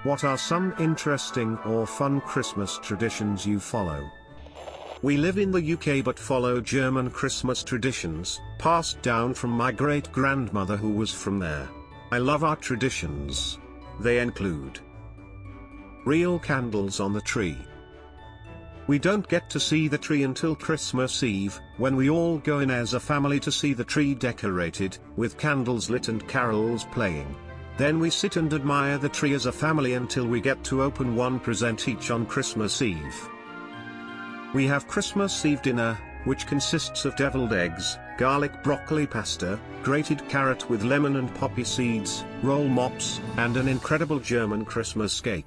What are some interesting or fun Christmas traditions you follow? We live in the UK but follow German Christmas traditions, passed down from my great-grandmother who was from there. I love our traditions. They include real candles on the tree. We don't get to see the tree until Christmas Eve, when we all go in as a family to see the tree decorated, with candles lit and carols playing. Then we sit and admire the tree as a family until we get to open one present each on Christmas Eve. We have Christmas Eve dinner, which consists of deviled eggs, garlic broccoli pasta, grated carrot with lemon and poppy seeds, roll mops, and an incredible German Christmas cake.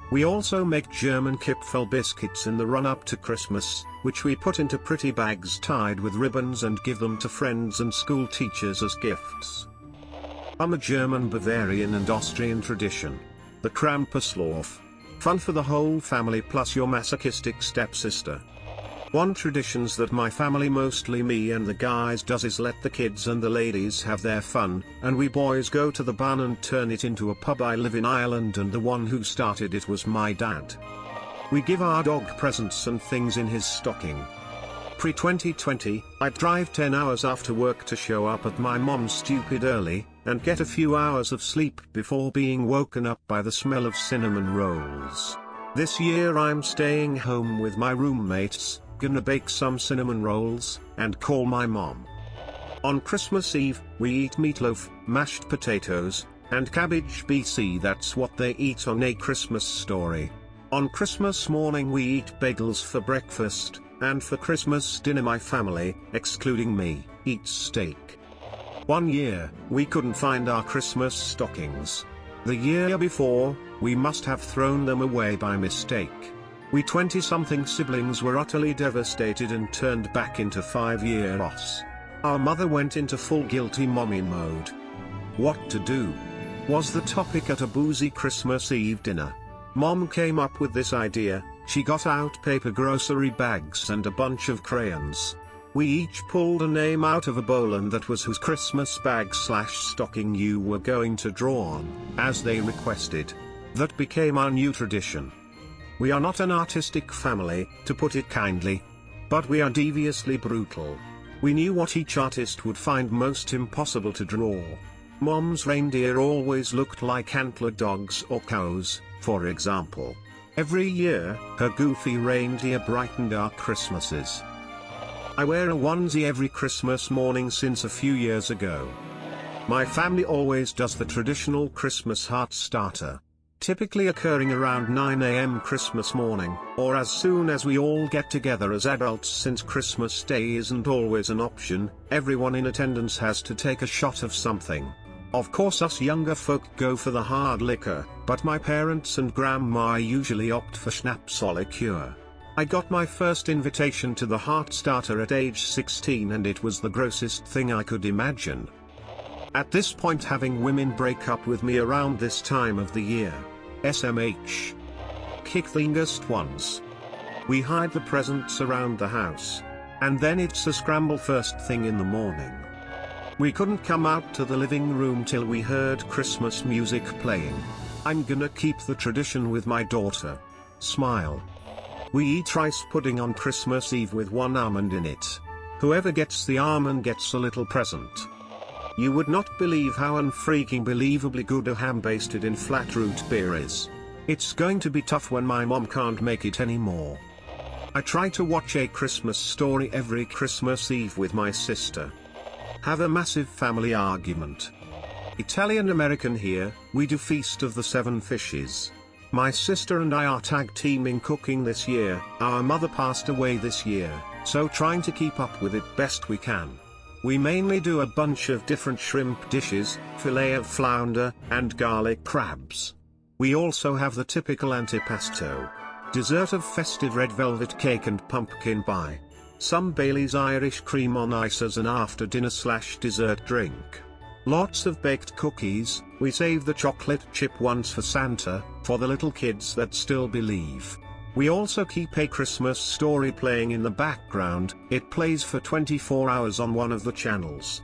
We also make German Kipfel biscuits in the run-up to Christmas, which we put into pretty bags tied with ribbons and give them to friends and school teachers as gifts. A German Bavarian and Austrian tradition. The Krampuslauf. Fun for the whole family plus your masochistic stepsister. One traditions that my family, mostly me and the guys, does is let the kids and the ladies have their fun, and we boys go to the barn and turn it into a pub. I live in Ireland and the one who started it was my dad. We give our dog presents and things in his stocking. Pre-2020, I'd drive 10 hours after work to show up at my mom's stupid early, and get a few hours of sleep before being woken up by the smell of cinnamon rolls. This year I'm staying home with my roommates, gonna bake some cinnamon rolls, and call my mom. On Christmas Eve, we eat meatloaf, mashed potatoes, and cabbage BC. That's what they eat on A Christmas Story. On Christmas morning we eat bagels for breakfast, and for Christmas dinner my family, excluding me, eats steak. One year, we couldn't find our Christmas stockings. The year before, we must have thrown them away by mistake. We 20-something siblings were utterly devastated and turned back into 5-year-olds. Our mother went into full guilty mommy mode. What to do? Was the topic at a boozy Christmas Eve dinner. Mom came up with this idea. She got out paper grocery bags and a bunch of crayons. We each pulled a name out of a bowl and that was whose Christmas bag/stocking you were going to draw on, as they requested. That became our new tradition. We are not an artistic family, to put it kindly. But we are deviously brutal. We knew what each artist would find most impossible to draw. Mom's reindeer always looked like antlered dogs or cows, for example. Every year, her goofy reindeer brightened our Christmases. I wear a onesie every Christmas morning since a few years ago. My family always does the traditional Christmas heart starter. Typically occurring around 9 AM Christmas morning, or as soon as we all get together as adults. Since Christmas Day isn't always an option, everyone in attendance has to take a shot of something. Of course us younger folk go for the hard liquor, but my parents and grandma usually opt for schnapps or liqueur. I got my first invitation to the heart starter at age 16 and it was the grossest thing I could imagine. At this point, having women break up with me around this time of the year. SMH. Kick the youngest ones. We hide the presents around the house. And then it's a scramble first thing in the morning. We couldn't come out to the living room till we heard Christmas music playing. I'm gonna keep the tradition with my daughter. Smile. We eat rice pudding on Christmas Eve with one almond in it. Whoever gets the almond gets a little present. You would not believe how unfreaking believably good a ham-basted in flat root beer is. It's going to be tough when my mom can't make it anymore. I try to watch A Christmas Story every Christmas Eve with my sister. Have a massive family argument. Italian-American here, we do Feast of the Seven Fishes. My sister and I are tag teaming cooking this year. Our mother passed away this year, so trying to keep up with it best we can. We mainly do a bunch of different shrimp dishes, fillet of flounder, and garlic crabs. We also have the typical antipasto. Dessert of festive red velvet cake and pumpkin pie. Some Bailey's Irish cream on ice as an after-dinner/dessert drink. Lots of baked cookies. We save the chocolate chip ones for Santa, for the little kids that still believe. We also keep A Christmas Story playing in the background. It plays for 24 hours on one of the channels.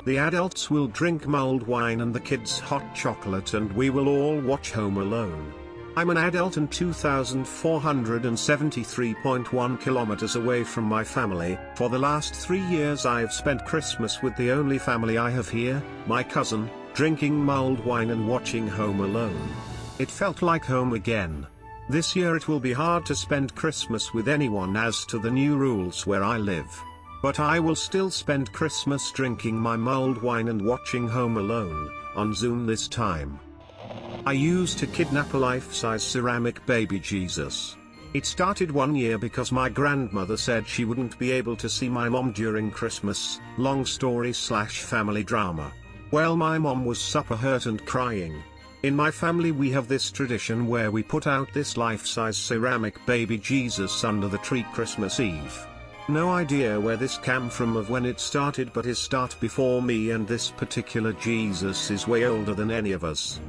The adults will drink mulled wine and the kids hot chocolate, and we will all watch Home Alone. I'm an adult and 2,473.1 kilometers away from my family. For the last 3 years I've spent Christmas with the only family I have here, my cousin, drinking mulled wine and watching Home Alone. It felt like home again. This year it will be hard to spend Christmas with anyone as to the new rules where I live. But I will still spend Christmas drinking my mulled wine and watching Home Alone, on Zoom this time. I used to kidnap a life-size ceramic baby Jesus. It started 1 year because my grandmother said she wouldn't be able to see my mom during Christmas. Long story/family drama. Well, my mom was super hurt and crying. In my family we have this tradition where we put out this life-size ceramic baby Jesus under the tree Christmas Eve. No idea where this came from of when it started, but it started before me, and this particular Jesus is way older than any of us.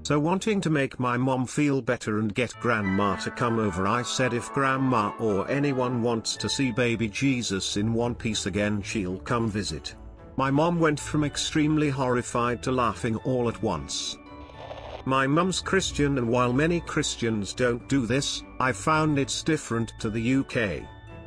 So wanting to make my mom feel better and get grandma to come over, I said if grandma or anyone wants to see baby Jesus in one piece again, she'll come visit. My mom went from extremely horrified to laughing all at once. My mum's Christian, and while many Christians don't do this, I found it's different to the UK.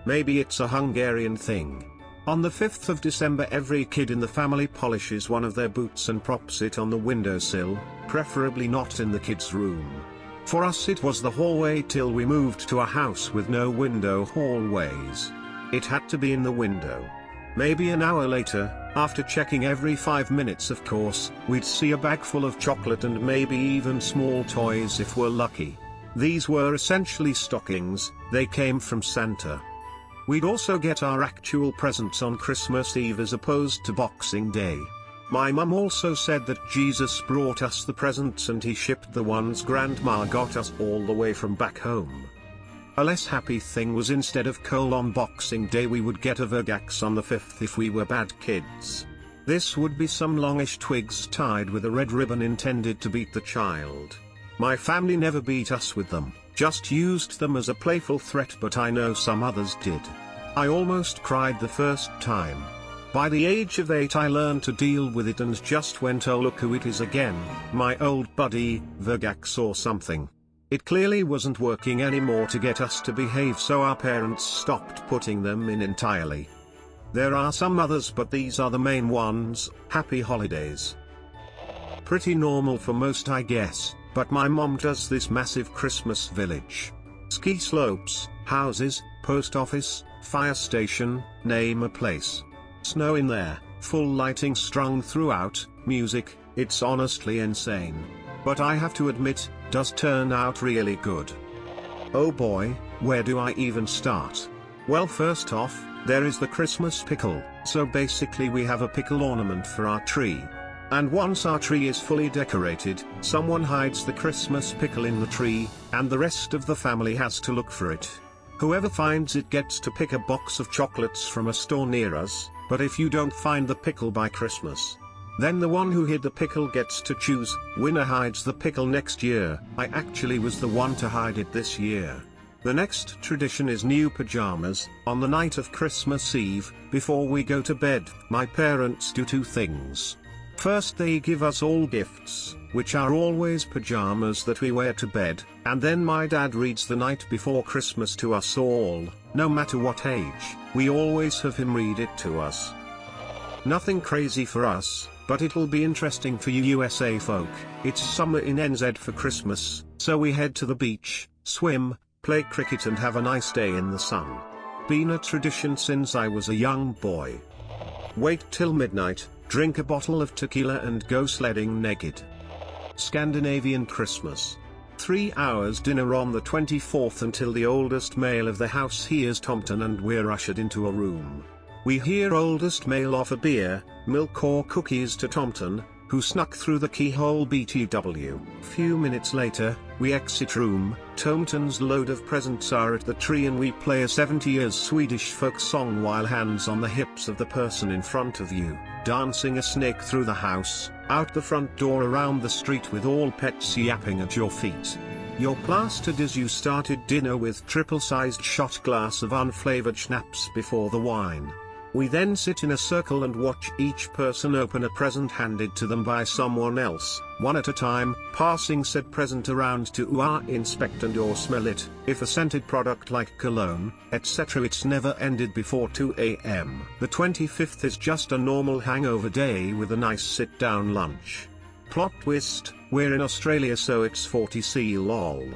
Maybe it's a Hungarian thing. On the 5th of December every kid in the family polishes one of their boots and props it on the windowsill, preferably not in the kids' room. For us it was the hallway till we moved to a house with no window hallways. It had to be in the window. Maybe an hour later, after checking every 5 minutes of course, we'd see a bag full of chocolate and maybe even small toys if we're lucky. These were essentially stockings, they came from Santa. We'd also get our actual presents on Christmas Eve as opposed to Boxing Day. My mum also said that Jesus brought us the presents and he shipped the ones grandma got us all the way from back home. A less happy thing was instead of coal on Boxing Day we would get a Vergax on the 5th if we were bad kids. This would be some longish twigs tied with a red ribbon intended to beat the child. My family never beat us with them, just used them as a playful threat, but I know some others did. I almost cried the first time. By the age of 8 I learned to deal with it and just went, oh look who it is again, my old buddy, Vergax or something. It clearly wasn't working anymore to get us to behave, so our parents stopped putting them in entirely. There are some others but these are the main ones. Happy holidays. Pretty normal for most I guess, but my mom does this massive Christmas village. Ski slopes, houses, post office, fire station, name a place. Snow in there, full lighting strung throughout, music, it's honestly insane. But I have to admit, does turn out really good. Oh boy, where do I even start? Well, first off, there is the Christmas pickle. So basically we have a pickle ornament for our tree. And once our tree is fully decorated, someone hides the Christmas pickle in the tree, and the rest of the family has to look for it. Whoever finds it gets to pick a box of chocolates from a store near us, but if you don't find the pickle by Christmas, then the one who hid the pickle gets to choose. Winner hides the pickle next year. I actually was the one to hide it this year. The next tradition is new pajamas. On the night of Christmas Eve, before we go to bed, my parents do two things. First they give us all gifts, which are always pajamas that we wear to bed, and then my dad reads the night before Christmas to us all, no matter what age. We always have him read it to us. Nothing crazy for us, but it'll be interesting for you USA folk. It's summer in NZ for Christmas, so we head to the beach, swim, play cricket and have a nice day in the sun. Been a tradition since I was a young boy. Wait till midnight, drink a bottle of tequila and go sledding naked. Scandinavian Christmas. 3 hours dinner on the 24th until the oldest male of the house hears Tomten and we're ushered into a room. We hear oldest male offer beer, milk or cookies to Tomten, who snuck through the keyhole BTW. Few minutes later, we exit room, Tomten's load of presents are at the tree and we play a 70s Swedish folk song while hands on the hips of the person in front of you, dancing a snake through the house, out the front door around the street with all pets yapping at your feet. You're plastered as you started dinner with triple-sized shot glass of unflavored schnapps before the wine. We then sit in a circle and watch each person open a present handed to them by someone else, one at a time, passing said present around to inspect and or smell it. If a scented product like cologne, etc., it's never ended before 2 a.m. The 25th is just a normal hangover day with a nice sit-down lunch. Plot twist, we're in Australia so it's 40°C lol.